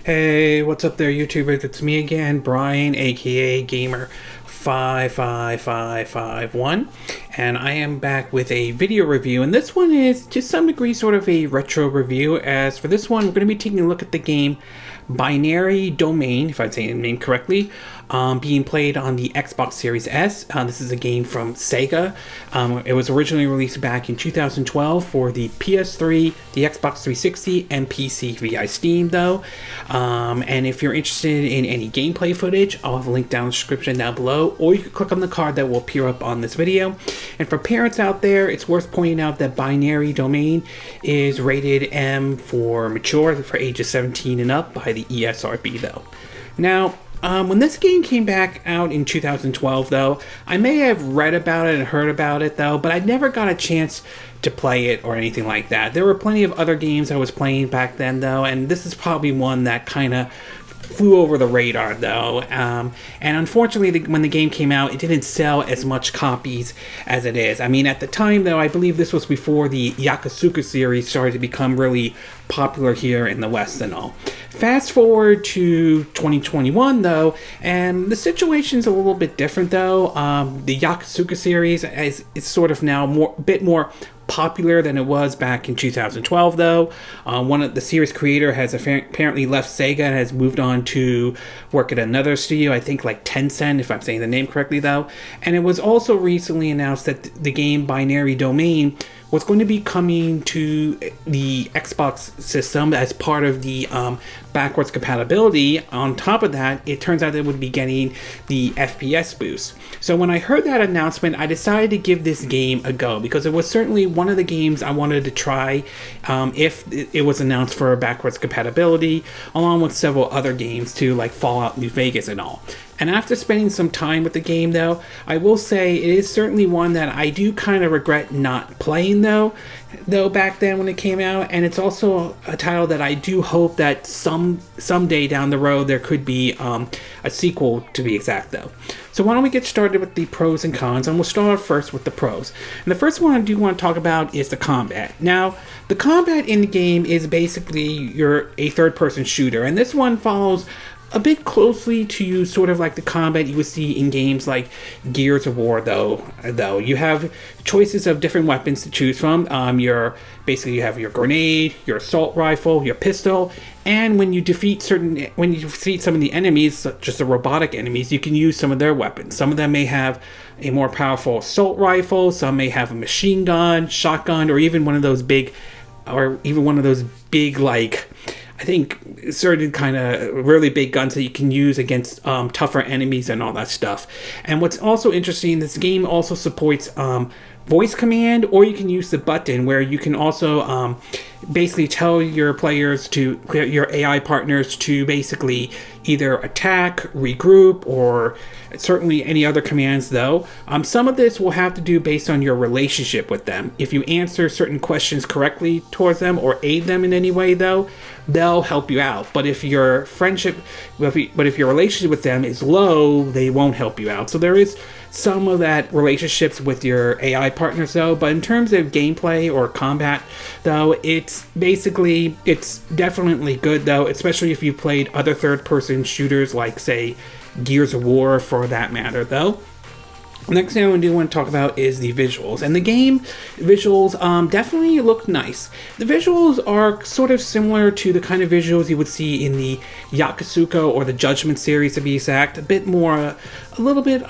Hey, what's up there, YouTubers? It's me again, Brian, aka Gamer55551, and I am back with a video review, and this one is to some degree sort of a retro review. As for this one, we're going to be taking a look at the game Binary Domain, if I'm saying the name correctly, being played on the Xbox Series S. This is a game from Sega. It was originally released back in 2012 for the PS3, the Xbox 360, and PC via Steam, though. And if you're interested in any gameplay footage, I'll have a link down in the description down below, or you can click on the card that will appear up on this video. And for parents out there, it's worth pointing out that Binary Domain is rated M for mature, for ages 17 and up by the ESRB, though. Now, when this game came back out in 2012, though, I may have read about it and heard about it, though, but I never got a chance to play it or anything like that. There were plenty of other games I was playing back then, though, and this is probably one that kind of flew over the radar, though. And unfortunately, when the game came out, it didn't sell as much copies as it is. I mean, at the time, though, I believe this was before the Yakuza series started to become really popular here in the West and all. Fast forward to 2021, though, and the situation's a little bit different, though. The Yakuza series is sort of now a bit more popular than it was back in 2012, though. One of the series creator has apparently left Sega and has moved on to work at another studio, I think like Tencent, if I'm saying the name correctly, though. And it was also recently announced that the game Binary Domain was going to be coming to the Xbox system as part of the backwards compatibility. On top of that, it turns out that it would be getting the FPS Boost. So when I heard that announcement, I decided to give this game a go, because it was certainly one of the games I wanted to try if it was announced for backwards compatibility, along with several other games too, like Fallout New Vegas and all. And after spending some time with the game, though, I will say it is certainly one that I do kind of regret not playing, though back then when it came out. And it's also a title that I do hope that someday down the road there could be a sequel, to be exact, though. So why don't we get started with the pros and cons, and we'll start first with the pros. And the first one I do want to talk about is the combat. Now, the combat in the game is basically you're a third-person shooter, and this one follows a bit closely to sort of like the combat you would see in games like Gears of War, though. You have choices of different weapons to choose from. You have your grenade, your assault rifle, your pistol, and when you defeat some of the enemies, such as the robotic enemies, you can use some of their weapons. Some of them may have a more powerful assault rifle, some may have a machine gun, shotgun, or even one of those big, like, I think certain kind of really big guns that you can use against tougher enemies and all that stuff. And what's also interesting, this game also supports voice command, or you can use the button where you can also basically tell your your AI partners to basically either attack, regroup, or certainly any other commands, though. Some of this will have to do based on your relationship with them. If you answer certain questions correctly towards them or aid them in any way, though, they'll help you out. But if your relationship with them is low, they won't help you out. So there is some of that relationships with your AI partners, though. But in terms of gameplay or combat, though, it's definitely good, though, especially if you played other third-person shooters like, say, Gears of War, for that matter, though. Next thing I do want to talk about is the visuals. And the game visuals definitely look nice. The visuals are sort of similar to the kind of visuals you would see in the Yakuza or the Judgment series, to be exact. A little bit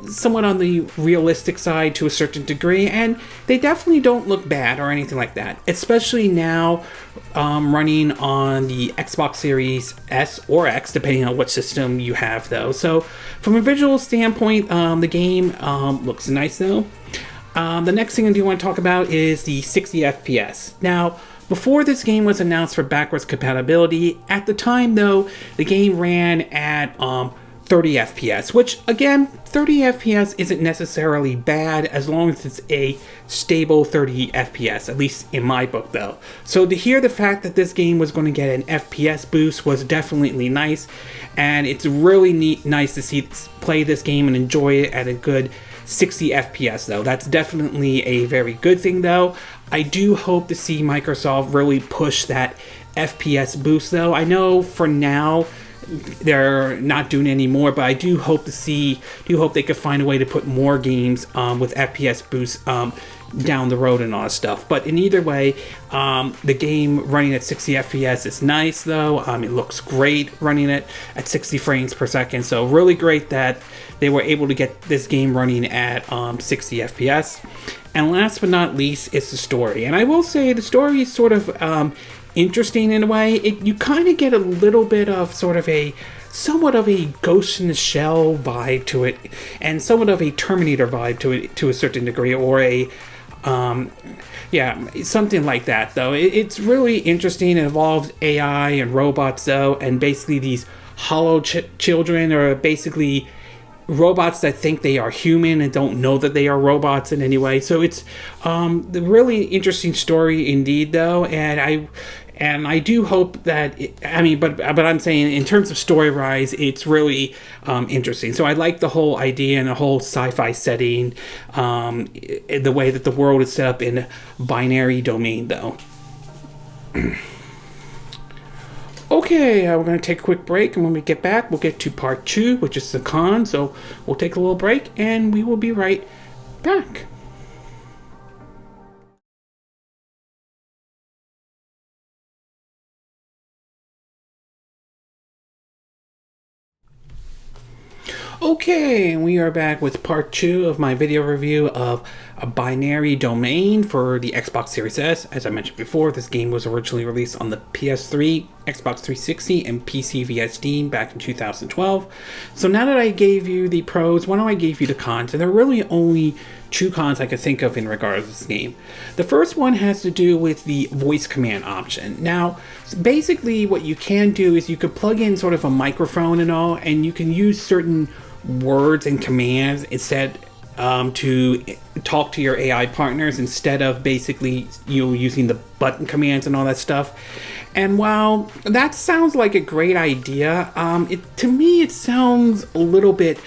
somewhat on the realistic side to a certain degree, and they definitely don't look bad or anything like that, especially now running on the Xbox Series S or X, depending on what system you have, though. So from a visual standpoint, the game looks nice, though. The next thing I do want to talk about is the 60 FPS. Now, before this game was announced for backwards compatibility, at the time, though, the game ran at 30 FPS, which, again, 30 FPS isn't necessarily bad as long as it's a stable 30 FPS, at least in my book, though. So to hear the fact that this game was going to get an FPS boost was definitely nice, and it's really nice to play this game and enjoy it at a good 60 FPS, though. That's definitely a very good thing, though. I do hope to see Microsoft really push that FPS Boost, though. I know for now they're not doing any more, but I do hope they could find a way to put more games with FPS Boost down the road and all that stuff. But in either way, the game running at 60 FPS is nice, though. It looks great running it at 60 frames per second. So really great that they were able to get this game running at 60 FPS. And last but not least, it's the story. And I will say the story is sort of interesting in a way. You kind of get a little bit of somewhat of a Ghost in the Shell vibe to it, and somewhat of a Terminator vibe to it to a certain degree, or a something like that, though. It's really interesting. It involves AI and robots, though, and basically these hollow children are basically robots that think they are human and don't know that they are robots in any way. So it's the really interesting story indeed, though, and I do hope that but I'm saying in terms of story wise, it's really interesting. So I like the whole idea and the whole sci-fi setting, the way that the world is set up in binary domain, though. Okay, we're going to take a quick break, and when we get back, we'll get to part 2, which is the con. So we'll take a little break, and we will be right back. Okay, and we are back with part 2 of my video review of a binary domain for the Xbox Series S. As I mentioned before, this game was originally released on the PS3, Xbox 360, and PC via Steam back in 2012. So now that I gave you the pros, why don't I give you the cons? And there are really only 2 cons I could think of in regards to this game. The first one has to do with the voice command option. Now, basically what you can do is you could plug in sort of a microphone and all, and you can use certain words and commands instead to talk to your AI partners instead of basically using the button commands and all that stuff. And while that sounds like a great idea, to me it sounds a little bit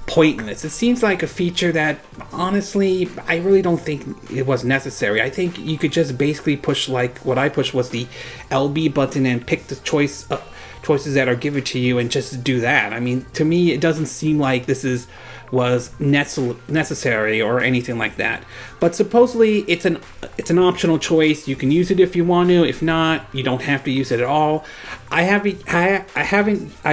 pointless. It seems like a feature that, honestly, I really don't think it was necessary. I think you could just basically push, like what I pushed was the LB button, and pick the choices that are given to you and just do that. I mean, to me, it doesn't seem like this was necessary or anything like that. But supposedly it's an optional choice. You can use it if you want to. If not, you don't have to use it at all. I've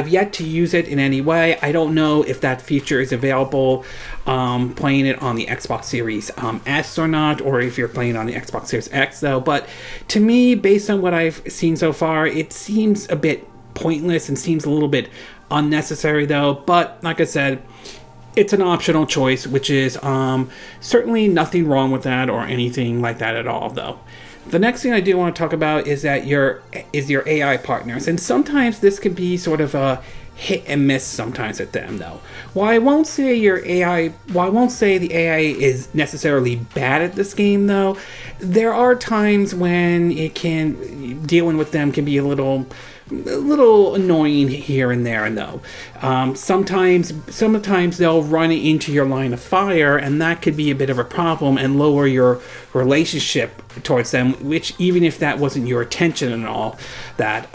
yet to use it in any way. I don't know if that feature is available playing it on the Xbox Series S or not, or if you're playing on the Xbox Series X, though. But to me, based on what I've seen so far, it seems a bit pointless and seems a little bit unnecessary, though. But like I said, it's an optional choice, which is certainly nothing wrong with that or anything like that at all, though. The next thing I do want to talk about is your AI partners, and sometimes this can be sort of a hit and miss sometimes with them, though. While I won't say the AI is necessarily bad at this game, though, there are times when dealing with them can be a little annoying here and there, and though sometimes they'll run into your line of fire, and that could be a bit of a problem and lower your relationship towards them, which, even if that wasn't your intention and all that,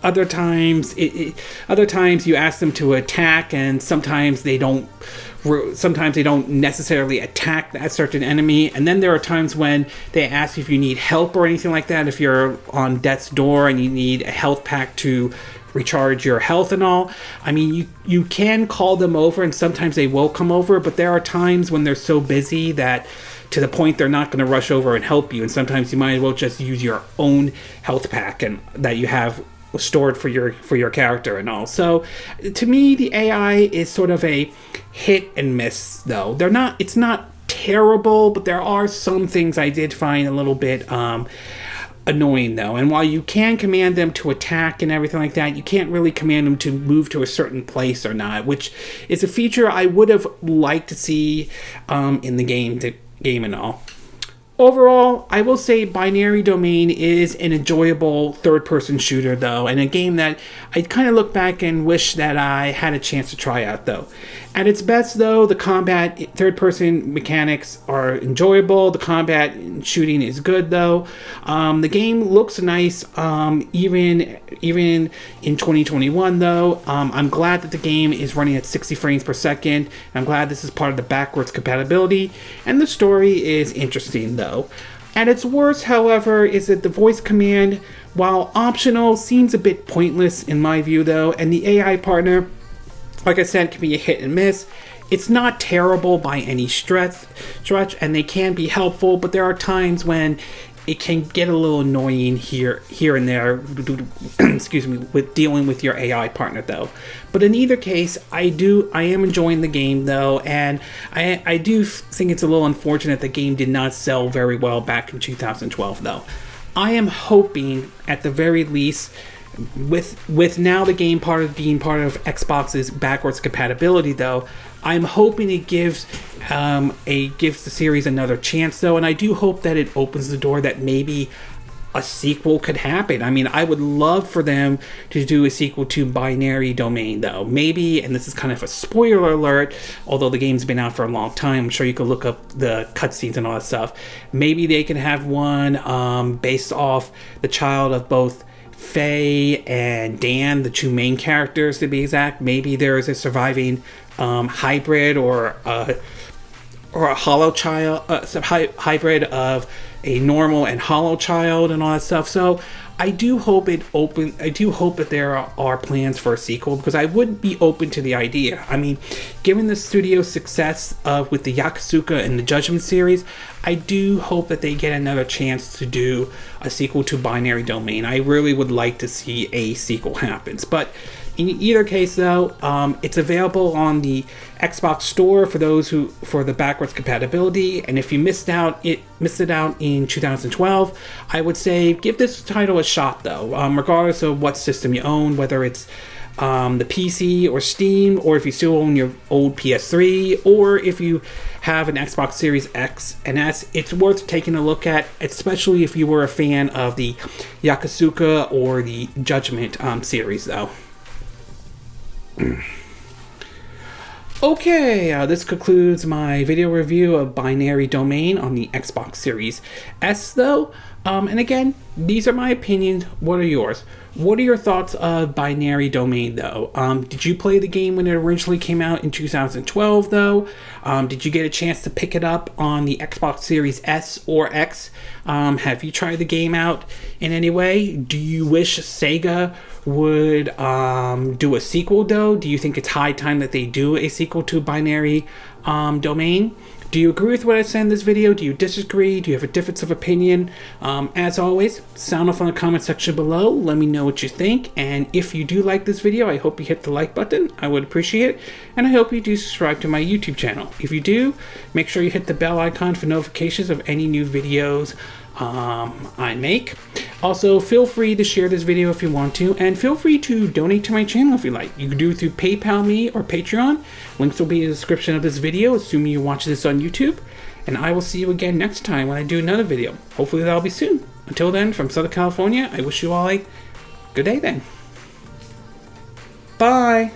other times you ask them to attack, and sometimes they don't necessarily attack that certain enemy. And then there are times when they ask if you need help or anything like that. If you're on death's door and you need a health pack to recharge your health and all, I mean, you can call them over, and sometimes they will come over, but there are times when they're so busy that to the point they're not going to rush over and help you, and sometimes you might as well just use your own health pack and that you have stored for your character and all. So to me, the AI is sort of a hit and miss, though. It's not terrible, but there are some things I did find a little bit annoying, though. And while you can command them to attack and everything like that, you can't really command them to move to a certain place or not, which is a feature I would have liked to see in the game and all. Overall, I will say Binary Domain is an enjoyable third-person shooter, though, and a game that I kind of look back and wish that I had a chance to try out, though. At its best, though, the combat third-person mechanics are enjoyable. The combat and shooting is good, though. The game looks nice, even in 2021, though. I'm glad that the game is running at 60 frames per second. I'm glad this is part of the backwards compatibility, and the story is interesting, though. At its worst, however, is that the voice command, while optional, seems a bit pointless in my view, though, and the AI partner, like I said, can be a hit and miss. It's not terrible by any stretch, and they can be helpful, but there are times when it can get a little annoying here and there, excuse me, with dealing with your AI partner, though. But in either case, I am enjoying the game, though, and I do think it's a little unfortunate the game did not sell very well back in 2012, though. I am hoping, at the very least, with now the game being part of Xbox's backwards compatibility, though, I'm hoping it gives the series another chance, though, and I do hope that it opens the door that maybe a sequel could happen. I mean, I would love for them to do a sequel to Binary Domain, though. Maybe, and this is kind of a spoiler alert, although the game's been out for a long time, I'm sure you could look up the cutscenes and all that stuff. Maybe they can have one based off the child of both Faye and Dan, the two main characters to be exact. Maybe there is a surviving hybrid or a hollow child, hybrid of a normal and hollow child and all that stuff. So I do hope that there are plans for a sequel, because I would be open to the idea. I mean, given the studio's success with the Yakusuka and the Judgment series, I do hope that they get another chance to do a sequel to Binary Domain. I really would like to see a sequel happen. But in either case, though, it's available on the Xbox Store for the backwards compatibility. And if you missed it out in 2012, I would say give this title a shot, though, regardless of what system you own, whether it's the PC or Steam, or if you still own your old PS3, or if you have an Xbox Series X and S. It's worth taking a look at, especially if you were a fan of the Yakusuka or the Judgment series, though. Okay, this concludes my video review of Binary Domain on the Xbox Series S, though. And again, these are my opinions. What are yours? What are your thoughts of Binary Domain, though? Did you play the game when it originally came out in 2012, though? Did you get a chance to pick it up on the Xbox Series S or X? Have you tried the game out in any way? Do you wish Sega would do a sequel, though? Do you think it's high time that they do a sequel to Binary Domain? Do you agree with what I said in this video? Do you disagree? Do you have a difference of opinion? As always, sound off on the comment section below. Let me know what you think. And if you do like this video, I hope you hit the like button. I would appreciate it. And I hope you do subscribe to my YouTube channel. If you do, make sure you hit the bell icon for notifications of any new videos I make. Also, feel free to share this video if you want to, and feel free to donate to my channel if you like. You can do it through PayPal me or Patreon. Links will be in the description of this video, assuming you watch this on YouTube. And I will see you again next time when I do another video. Hopefully that'll be soon. Until then, from Southern California, I wish you all a good day then. Bye!